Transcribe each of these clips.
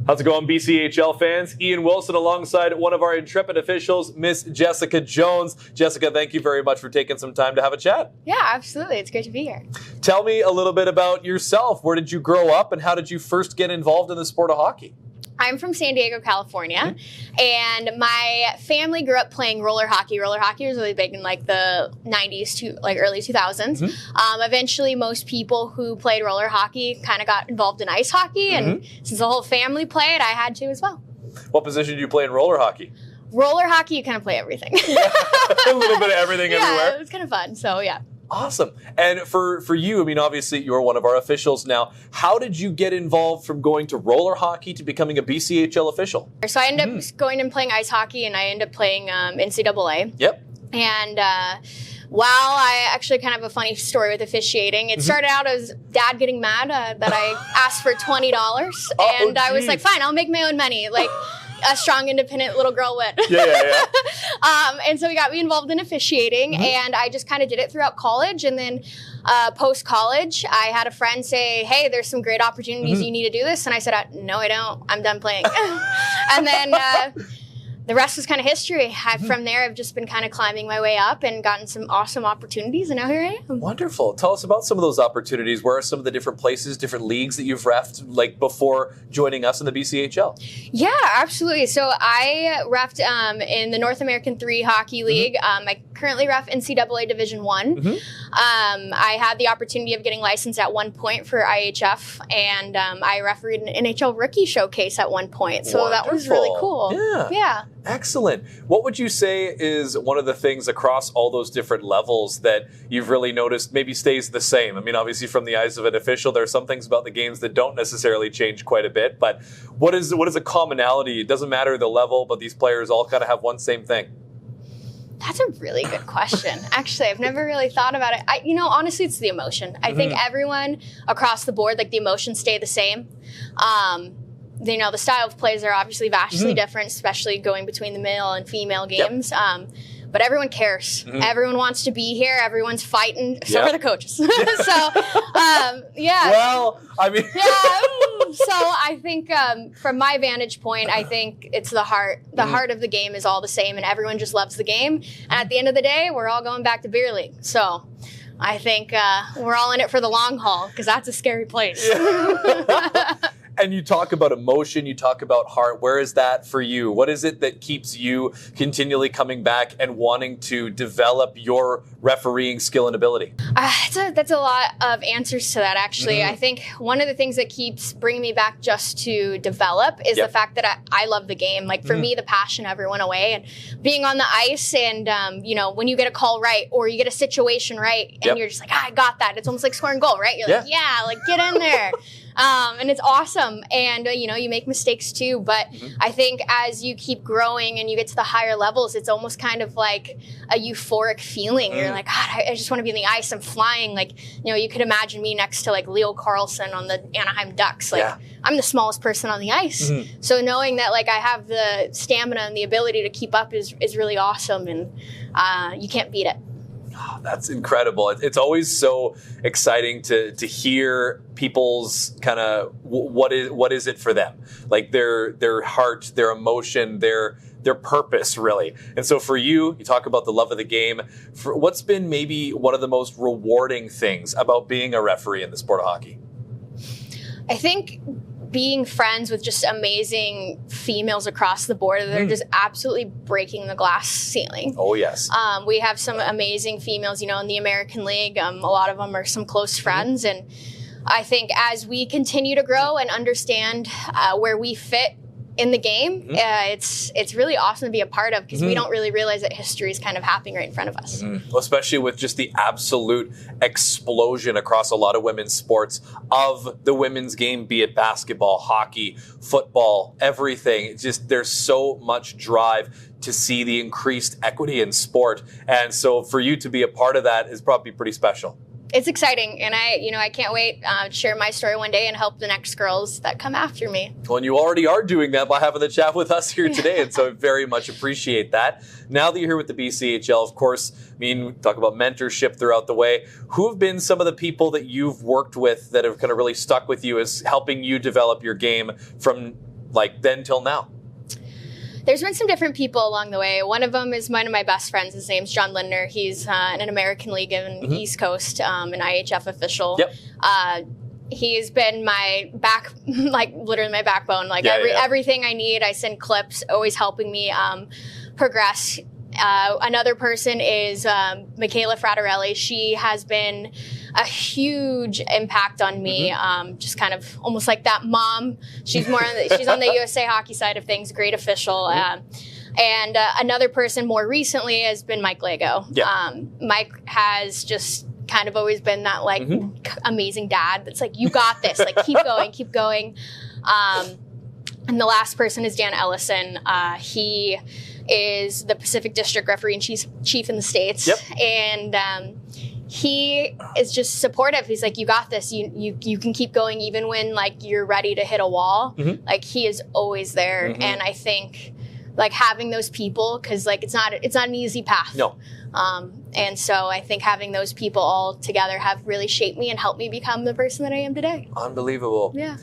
How's it going, BCHL fans? Ian Wilson alongside one of our intrepid officials, Miss Jessica Jones. Jessica, thank you very much for taking some time to have a chat. Yeah, absolutely. It's great to be here. Tell me a little bit about yourself. Where did you grow up and how did you first get involved in the sport of hockey? I'm from San Diego, California, and my family grew up playing roller hockey. Roller hockey was really big in like the 90s to like early 2000s. Eventually, most people who played roller hockey kind of got involved in ice hockey, and since the whole family played, I had to as well. What position do you play in roller hockey? Roller hockey, you kind of play everything. A little bit of everything everywhere. Yeah, it was kind of fun, so yeah. Awesome. And for you, I mean, obviously you're one of our officials now. How did you get involved from going to roller hockey to becoming a BCHL official? So I ended up going and playing ice hockey, and I ended up playing NCAA. Yep. And while I actually kind of have a funny story with officiating, it started out as Dad getting mad that I asked for $20, and I was like, fine, I'll make my own money. Like, a strong, independent little girl would. Yeah. And so he got me involved in officiating, and I just kind of did it throughout college. And then post-college, I had a friend say, hey, there's some great opportunities. You need to do this. And I said, no, I don't. I'm done playing. And then the rest was kind of history. From there, I've just been kind of climbing my way up and gotten some awesome opportunities, and now here I am. Wonderful. Tell us about some of those opportunities. Where are some of the different places, different leagues that you've reffed, like before joining us in the BCHL? Yeah, absolutely. So I reffed in the North American 3 Hockey League. I currently ref NCAA Division 1. I had the opportunity of getting licensed at one point for IHF, and I refereed an NHL Rookie Showcase at one point. So that was really cool. Yeah. Excellent. What would you say is one of the things across all those different levels that you've really noticed maybe stays the same? I mean, obviously from the eyes of an official, there are some things about the games that don't necessarily change quite a bit, but what is a commonality? It doesn't matter the level, but these players all kind of have one same thing. That's a really good question. Actually, I've never really thought about it. Honestly, it's the emotion. I think everyone across the board, like the emotions stay the same. The style of plays are obviously vastly different, especially going between the male and female games. But everyone cares. Everyone wants to be here. Everyone's fighting. So are the coaches. So, yeah. Well, I mean. So I think from my vantage point, I think it's the heart. The heart of the game is all the same, and everyone just loves the game. And at the end of the day, we're all going back to beer league. So I think we're all in it for the long haul, because that's a scary place. And you talk about emotion, you talk about heart. Where is that for you? What is it that keeps you continually coming back and wanting to develop your refereeing skill and ability? That's a lot of answers to that, actually. I think one of the things that keeps bringing me back just to develop is the fact that I love the game. Like, for me, the passion never went away. And being on the ice and, when you get a call right or you get a situation right and you're just like, I got that. It's almost like scoring a goal, right? You're like, get in there. And it's awesome. And, you make mistakes too. But I think as you keep growing and you get to the higher levels, it's almost kind of like a euphoric feeling. You're like, God, I just want to be on the ice. I'm flying. Like, you could imagine me next to like Leo Carlson on the Anaheim Ducks. Like, I'm the smallest person on the ice. So knowing that like I have the stamina and the ability to keep up is really awesome. And you can't beat it. Oh, that's incredible. It's always so exciting to hear people's kind of what is it for them, like their heart, their emotion, their purpose, really. And so for you talk about the love of the game. What's been maybe one of the most rewarding things about being a referee in the sport of hockey? I think being friends with just amazing females across the board. They're just absolutely breaking the glass ceiling. Oh, yes. We have some amazing females, in the American League. A lot of them are some close friends. And I think as we continue to grow and understand where we fit in the game, it's really awesome to be a part of, because we don't really realize that history is kind of happening right in front of us. Well, especially with just the absolute explosion across a lot of women's sports of the women's game, be it basketball, hockey, football, everything. It's just there's so much drive to see the increased equity in sport. And so for you to be a part of that is probably pretty special. It's exciting, and I can't wait to share my story one day and help the next girls that come after me. Well, and you already are doing that by having the chat with us here today, and so I very much appreciate that. Now that you're here with the BCHL, of course, talk about mentorship throughout the way. Who have been some of the people that you've worked with that have kind of really stuck with you as helping you develop your game from like then till now? There's been some different people along the way. One of them is one of my best friends. His name's John Lindner. He's in an American League in the East Coast, an IHF official. Yep. He's been my literally my backbone. Everything I need, I send clips, always helping me progress. Another person is Michaela Fratarelli. She has been a huge impact on me, just kind of almost like that mom. She's she's on the USA Hockey side of things, great official. And another person more recently has been Mike Lego. Mike has just kind of always been that amazing dad that's like, you got this, like keep going. And the last person is Dan Ellison. He is the Pacific District referee and chief in the States. And he is just supportive. He's like, you got this. You can keep going even when like you're ready to hit a wall. Like he is always there. And I think like having those people, because like it's not an easy path. No. And so I think having those people all together have really shaped me and helped me become the person that I am today. Unbelievable. Yeah.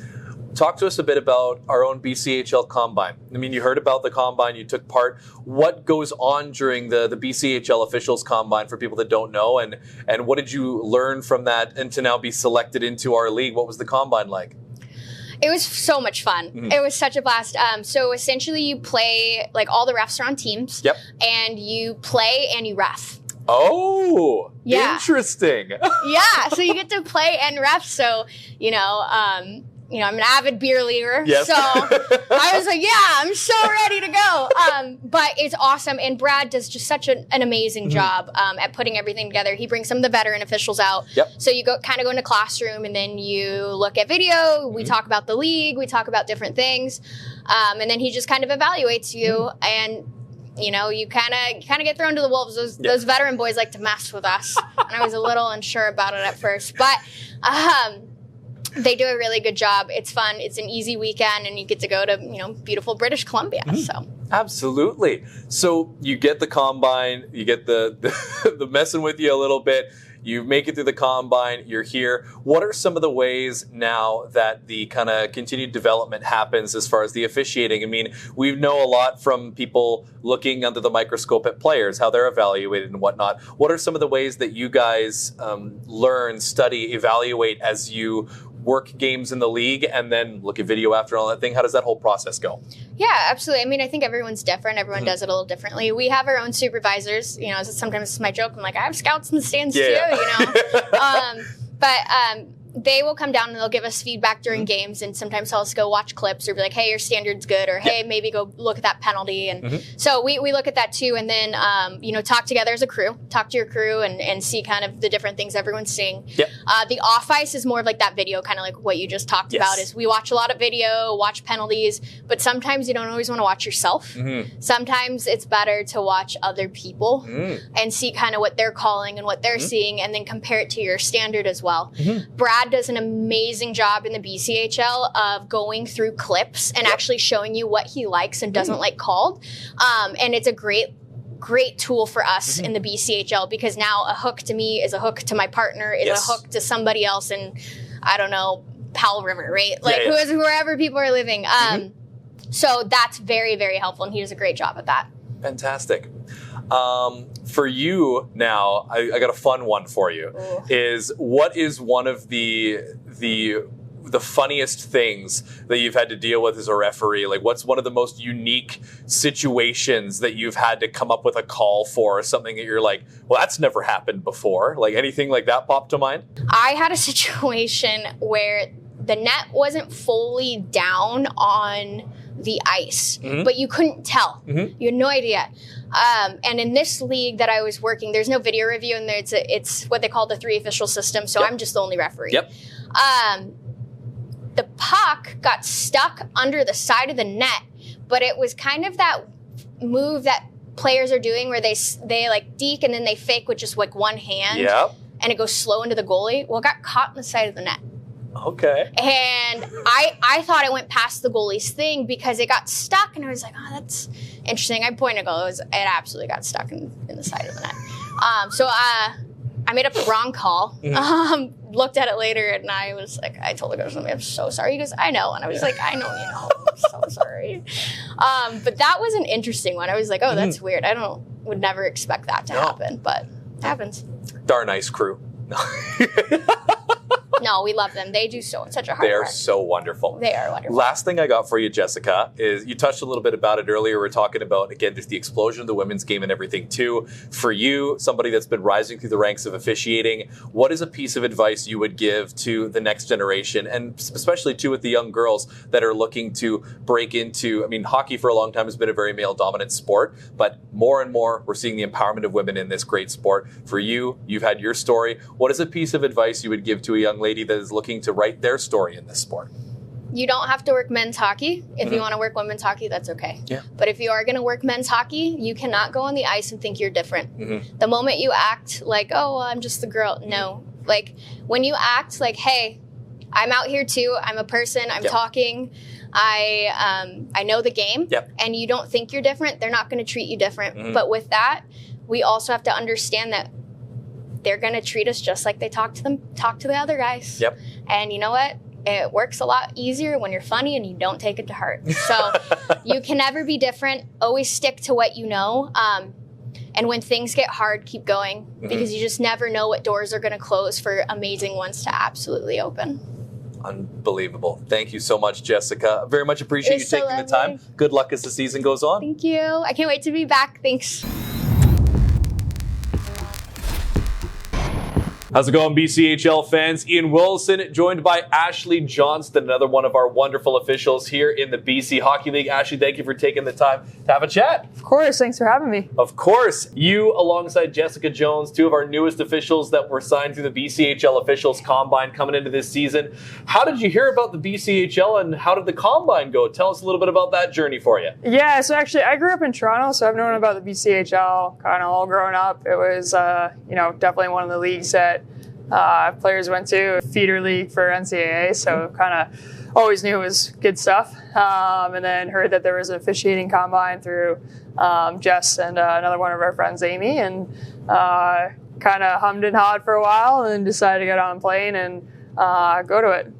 Talk to us a bit about our own BCHL Combine. I mean, you heard about the Combine, you took part. What goes on during the BCHL Officials Combine for people that don't know? And what did you learn from that and to now be selected into our league? What was the Combine like? It was so much fun. It was such a blast. So essentially you play, like all the refs are on teams. And you play and you ref. Oh, interesting. So you get to play and ref. So, I'm an avid beer leaguer. So I was like, I'm so ready to go. But it's awesome. And Brad does just such an amazing job at putting everything together. He brings some of the veteran officials out. So you go in a classroom and then you look at video. We talk about the league. We talk about different things. And then he just kind of evaluates you. And you kind of get thrown to the wolves. Those veteran boys like to mess with us. And I was a little unsure about it at first. But they do a really good job. It's fun. It's an easy weekend, and you get to go to, beautiful British Columbia. So absolutely. So you get the Combine, you get the messing with you a little bit. You make it through the Combine, you're here. What are some of the ways now that the kind of continued development happens as far as the officiating? I mean, we know a lot from people looking under the microscope at players, how they're evaluated and whatnot. What are some of the ways that you guys learn, study, evaluate as you work games in the league and then look at video after all that thing? How does that whole process go? Yeah, absolutely. I mean, I think everyone's different. Everyone does it a little differently. We have our own supervisors. Sometimes it's my joke. I'm like, I have scouts in the stands too, But they will come down and they'll give us feedback during games, and sometimes tell us to go watch clips or be like, hey, your standard's good, or hey, maybe go look at that penalty. And so we look at that too, and then talk together as a crew, talk to your crew and see kind of the different things everyone's seeing. The off ice is more of like that video, kind of like what you just talked about, is we watch a lot of video, watch penalties, but sometimes you don't always want to watch yourself. Sometimes it's better to watch other people and see kind of what they're calling and what they're seeing, and then compare it to your standard as well. Brad does an amazing job in the BCHL of going through clips and actually showing you what he likes and doesn't like called. And it's a great tool for us in the BCHL, because now a hook to me is a hook to my partner, is a hook to somebody else in, I don't know, Powell River, right? Like wherever people are living. So that's very, very helpful, and he does a great job at that. Fantastic. For you now, I got a fun one for you. Is what is one of the funniest things that you've had to deal with as a referee? Like, what's one of the most unique situations that you've had to come up with a call for, or something that you're like, well, that's never happened before? Like, anything like that pop to mind? I had a situation where the net wasn't fully down on the ice, but you couldn't tell. You had no idea. And in this league that I was working, there's no video review, and it's what they call the 3 official system. So I'm just the only referee. The puck got stuck under the side of the net, but it was kind of that move that players are doing where they like deke and then they fake with just like one hand, and it goes slow into the goalie. Well, it got caught in the side of the net. Okay. And I thought it went past the goalie's thing because it got stuck, and I was like, oh, that's interesting. I pointed, it absolutely got stuck in the side of the net. So I made up the wrong call. Looked at it later, and I was like, I told the coach, I'm so sorry. He goes, I know. And I was like, I know, I'm so sorry. But that was an interesting one. I was like, oh, that's weird. Would never expect that to happen, but it happens. Darn nice crew. No, we love them. They do such a hard work. They are so wonderful. They are wonderful. Last thing I got for you, Jessica, is you touched a little bit about it earlier. We're talking about, again, just the explosion of the women's game and everything too. For you, somebody that's been rising through the ranks of officiating, what is a piece of advice you would give to the next generation, and especially too with the young girls that are looking to break into, I mean, hockey for a long time has been a very male-dominant sport, but more and more we're seeing the empowerment of women in this great sport. For you, you've had your story. What is a piece of advice you would give to a young lady that is looking to write their story in this sport? You don't have to work men's hockey. If you want to work women's hockey, that's okay. Yeah. But if you are going to work men's hockey, you cannot go on the ice and think you're different. The moment you act like, oh, well, I'm just the girl. No. Like, when you act like, hey, I'm out here too. I'm a person. I'm talking. I know the game. And you don't think you're different, they're not going to treat you different. But with that, we also have to understand that they're going to treat us just like they talk to the other guys. And you know what? It works a lot easier when you're funny and you don't take it to heart. So you can never be different. Always stick to what you know. And when things get hard, keep going, because you just never know what doors are going to close for amazing ones to absolutely open. Unbelievable. Thank you so much, Jessica. Very much appreciate you taking the time. Good luck as the season goes on. Thank you. I can't wait to be back. Thanks. How's it going, BCHL fans? Ian Wilson, joined by Ashley Johnston, another one of our wonderful officials here in the BC Hockey League. Ashley, thank you for taking the time to have a chat. Of course, thanks for having me. Of course. You, alongside Jessica Jones, two of our newest officials that were signed through the BCHL Officials Combine coming into this season. How did you hear about the BCHL and how did the Combine go? Tell us a little bit about that journey for you. Yeah, so actually I grew up in Toronto, so I've known about the BCHL kind of all growing up. It was, definitely one of the leagues that players went to, feeder league for NCAA, so kind of always knew it was good stuff. And then heard that there was an officiating combine through Jess and another one of our friends, Amy, and kind of hummed and hawed for a while and then decided to get on a plane and go to it.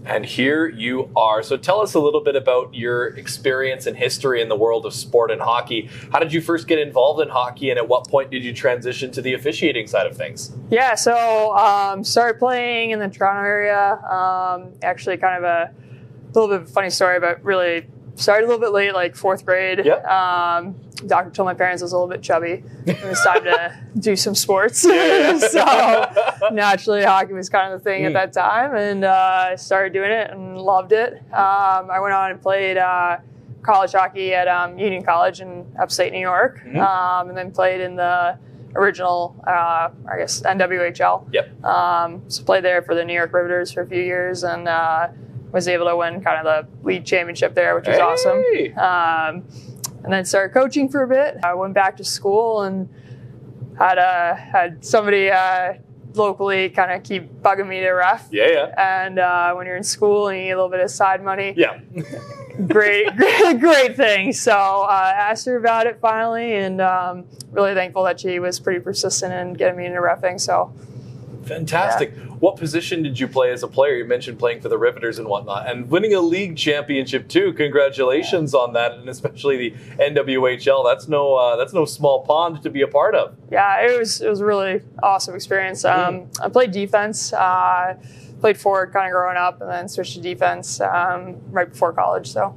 And here you are. So tell us a little bit about your experience and history in the world of sport and hockey. How did you first get involved in hockey, and at what point did you transition to the officiating side of things? Yeah, so started playing in the Toronto area. Actually kind of a little bit of a funny story, but really started a little bit late, like fourth grade. Doctor told my parents I was a little bit chubby. It was time to do some sports. So naturally, hockey was kind of the thing at that time, and I started doing it and loved it. I went on and played college hockey at Union College in upstate New York, and then played in the original, NWHL. So played there for the New York Riveters for a few years, and was able to win kind of the league championship there, which was awesome. And then started coaching for a bit. I went back to school and had somebody locally kind of keep bugging me to ref. And when you're in school and you get a little bit of side money, great thing. So asked her about it finally, and really thankful that she was pretty persistent in getting me into reffing. So fantastic. Yeah. What position did you play as a player? You mentioned playing for the Riveters and whatnot, and winning a league championship too. Congratulations on that, and especially the NWHL. That's no small pond to be a part of. Yeah, it was a really awesome experience. I played defense, played forward kind of growing up, and then switched to defense right before college. So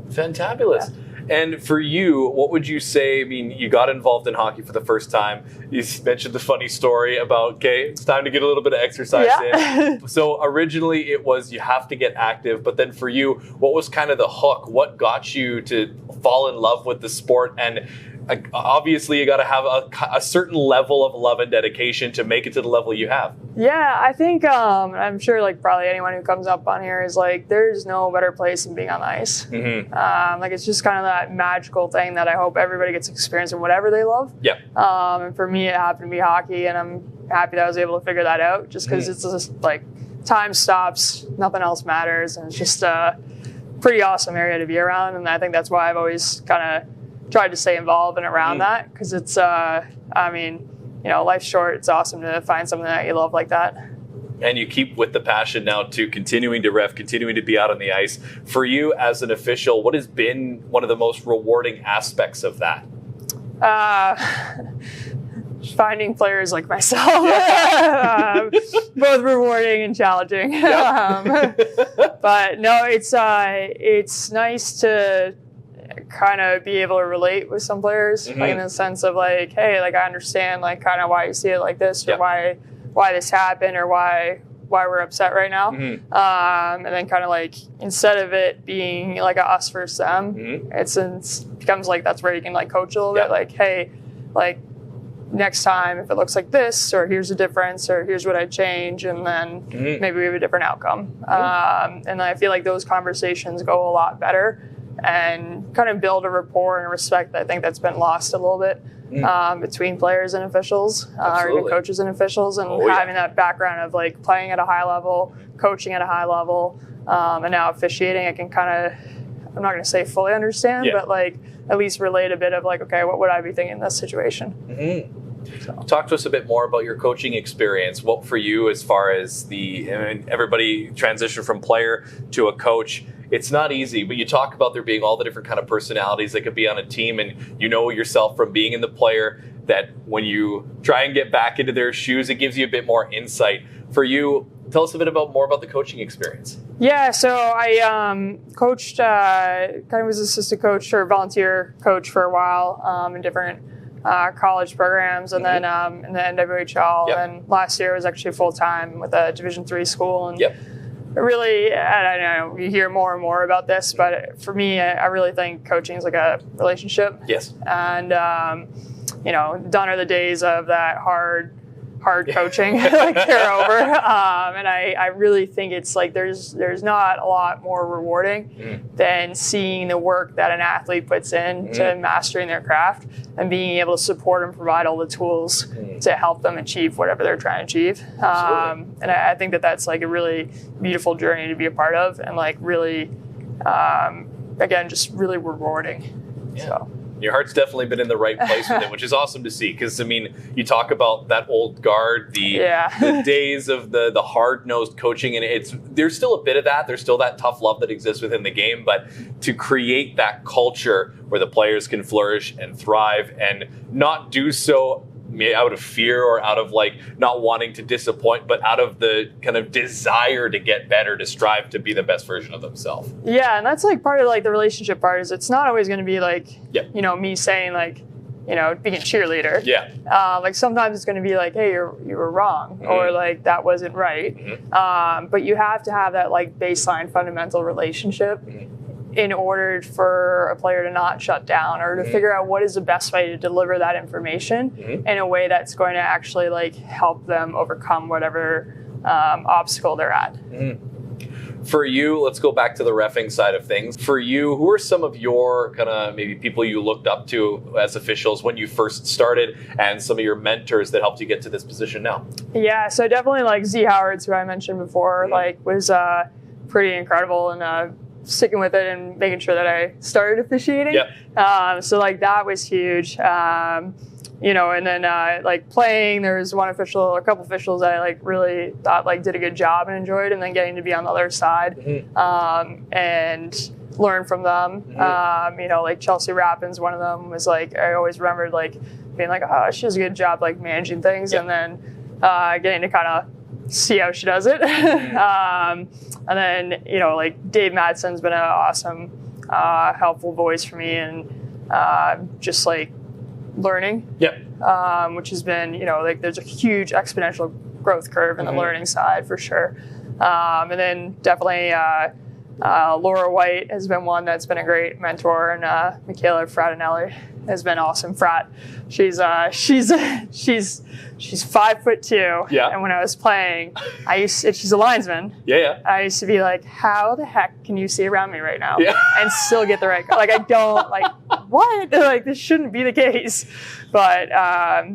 fantabulous. Yeah. And for you, what would you say? I mean, you got involved in hockey for the first time. You mentioned the funny story about, okay, it's time to get a little bit of exercise in. So originally it was you have to get active, but then for you, what was kind of the hook? What got you to fall in love with the sport? And obviously you got to have a certain level of love and dedication to make it to the level you have. Yeah, I think I'm sure like probably anyone who comes up on here is like, there's no better place than being on the ice. Like it's just kind of that magical thing that I hope everybody gets experience in whatever they love. And for me, it happened to be hockey, and I'm happy that I was able to figure that out, just because it's just like time stops, nothing else matters, and it's just a pretty awesome area to be around. And I think that's why I've always kind of tried to stay involved and around that, because it's life's short. It's awesome to find something that you love like that. And you keep with the passion now to continuing to ref, continuing to be out on the ice. For you as an official, what has been one of the most rewarding aspects of that? Finding players like myself, both rewarding and challenging. But no, it's nice to kind of be able to relate with some players, like in the sense of like, hey, like I understand like kind of why you see it like this, or why this happened, or why we're upset right now. And then kind of like, instead of it being like a us versus them, it becomes like that's where you can like coach a little bit, like, hey, like next time if it looks like this, or here's the difference, or here's what I'd change, and then maybe we have a different outcome. And I feel like those conversations go a lot better and kind of build a rapport and a respect that I think that's been lost a little bit between players and officials, or even coaches and officials, and having that background of like playing at a high level, coaching at a high level, and now officiating, I can kind of, I'm not going to say fully understand, but like at least relate a bit of like, okay, what would I be thinking in this situation? So. Talk to us a bit more about your coaching experience. What for you, as far as everybody transition from player to a coach, it's not easy, but you talk about there being all the different kind of personalities that could be on a team, and you know yourself from being in the player that when you try and get back into their shoes, it gives you a bit more insight. For you, tell us a bit more about the coaching experience. Yeah, so I coached, kind of was assistant coach or volunteer coach for a while in different college programs, and then in the NWHL. And last year was actually full-time with a Division III school. And really, I know you hear more and more about this, but for me, I really think coaching is like a relationship. Yes. And, done are the days of that hard coaching, like they're over. And I really think it's like there's not a lot more rewarding than seeing the work that an athlete puts in to mastering their craft and being able to support and provide all the tools to help them achieve whatever they're trying to achieve. And I think that that's like a really beautiful journey to be a part of, and like really, again, just really rewarding. Yeah. So. Your heart's definitely been in the right place with it, which is awesome to see. Because, I mean, you talk about that old guard, the days of the hard-nosed coaching, and there's still a bit of that. There's still that tough love that exists within the game. But to create that culture where the players can flourish and thrive and not do so out of fear or out of like not wanting to disappoint, but out of the kind of desire to get better, to strive to be the best version of themselves. Yeah, and that's like part of like the relationship part, is it's not always going to be like, me saying like, being a cheerleader. Yeah. Like sometimes it's going to be like, hey, you were wrong, or like that wasn't right. But you have to have that like baseline fundamental relationship in order for a player to not shut down, or to figure out what is the best way to deliver that information in a way that's going to actually like help them overcome whatever obstacle they're at. For you, let's go back to the reffing side of things. For you, who are some of your kind of maybe people you looked up to as officials when you first started, and some of your mentors that helped you get to this position now? Yeah, so definitely like Z Howards, who I mentioned before, like was pretty incredible, and sticking with it and making sure that I started officiating. So like that was huge. And then like playing, there was a couple officials that I like really thought like did a good job and enjoyed, and then getting to be on the other side and learn from them. Like Chelsea Rappin's one of them, was like, I always remembered like being like, oh, she does a good job like managing things, and then getting to kind of see how she does it. And then, like Dave Madsen's been an awesome, helpful voice for me, and just like learning, which has been, like there's a huge exponential growth curve in the learning side for sure. And then definitely Laura White has been one that's been a great mentor, and Michaela Fratinelli has been awesome. Frat, she's 5'2", and when I was playing, she's a linesman. I used to be like, how the heck can you see around me right now and still get the right call? Like I don't like what? Like this shouldn't be the case. But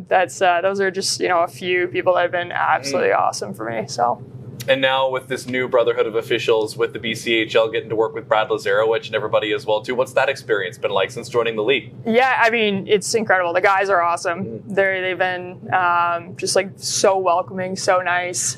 those are just a few people that have been absolutely awesome for me. So. And now with this new brotherhood of officials with the BCHL, getting to work with Brad Lazarowicz and everybody as well too. What's that experience been like since joining the league? Yeah, I mean, it's incredible. The guys are awesome. They've been just like so welcoming, so nice.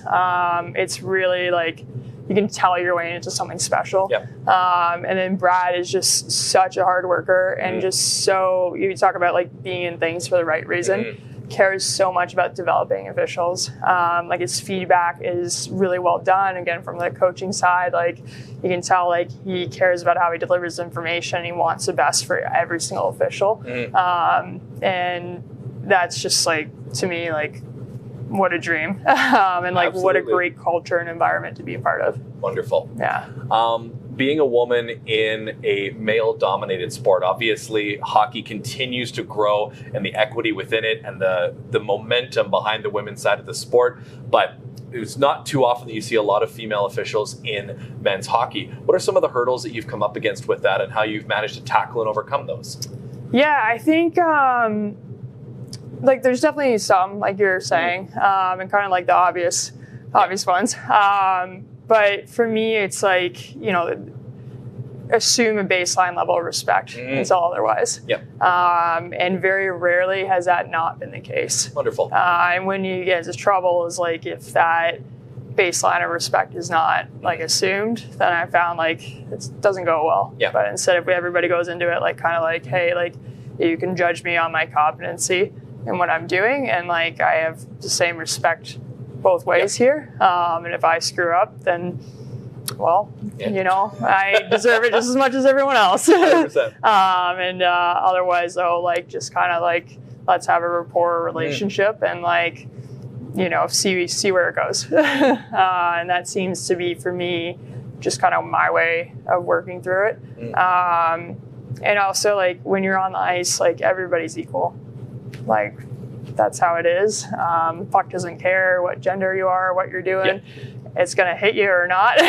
It's really like you can tell you're way into something special. Yep. And then Brad is just such a hard worker and just so, you talk about like being in things for the right reason. Cares so much about developing officials. Like his feedback is really well done. Again, from the coaching side, like you can tell like he cares about how he delivers information. He wants the best for every single official. And that's just like, to me, like what a dream. And like Absolutely. what a great culture and environment to be a part of. Wonderful. Yeah. Being a woman in a male-dominated sport, obviously hockey continues to grow and the equity within it and the momentum behind the women's side of the sport. But it's not too often that you see a lot of female officials in men's hockey. What are some of the hurdles that you've come up against with that and how you've managed to tackle and overcome those? Yeah, I think like there's definitely some, like you're saying, and kind of like the obvious ones. But for me, it's like, you know, assume a baseline level of respect until otherwise. Yep. And very rarely has that not been the case. Wonderful. And when you get into trouble is like if that baseline of respect is not like assumed, then I found like it doesn't go well. Yeah. But instead, if everybody goes into it like kind of like, hey, like you can judge me on my competency and what I'm doing, and like I have the same respect both ways here. And if I screw up, then, well, you know, I deserve it just as much as everyone else. 100%. And otherwise, though, like just kind of like let's have a rapport relationship and like, you know, see where it goes. And that seems to be for me just kind of my way of working through it. And also like when you're on the ice, like everybody's equal. Like that's how it is. Puck doesn't care what gender you are, what you're doing. Yep. It's going to hit you or not,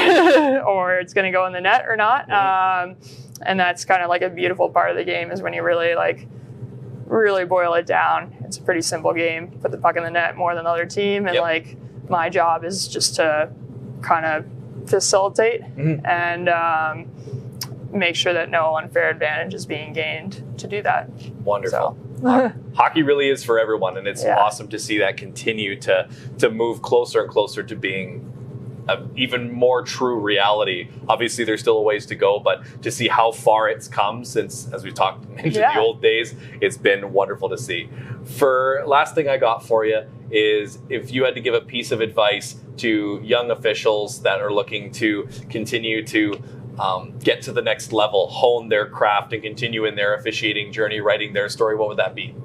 or it's going to go in the net or not. And that's kind of like a beautiful part of the game is when you really boil it down. It's a pretty simple game. Put the puck in the net more than the other team. And like my job is just to kind of facilitate and make sure that no unfair advantage is being gained to do that. Wonderful. Hockey really is for everyone, and it's awesome to see that continue to move closer and closer to being an even more true reality. Obviously, there's still a ways to go, but to see how far it's come since, as we talked into the old days, it's been wonderful to see. For last thing I got for you is if you had to give a piece of advice to young officials that are looking to continue to get to the next level, hone their craft, and continue in their officiating journey, writing their story, what would that be?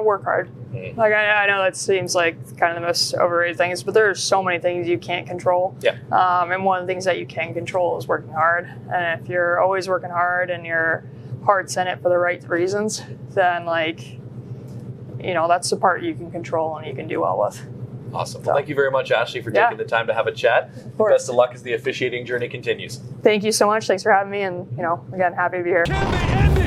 Work hard. Like I know that seems like kind of the most overrated things, but there are so many things you can't control. Yeah. And one of the things that you can control is working hard. And if you're always working hard and your heart's in it for the right reasons, then like, you know, that's the part you can control and you can do well with. Awesome. Well, thank you very much, Ashley, for taking the time to have a chat. Best of luck as the officiating journey continues. Thank you so much. Thanks for having me. And, you know, again, happy to be here.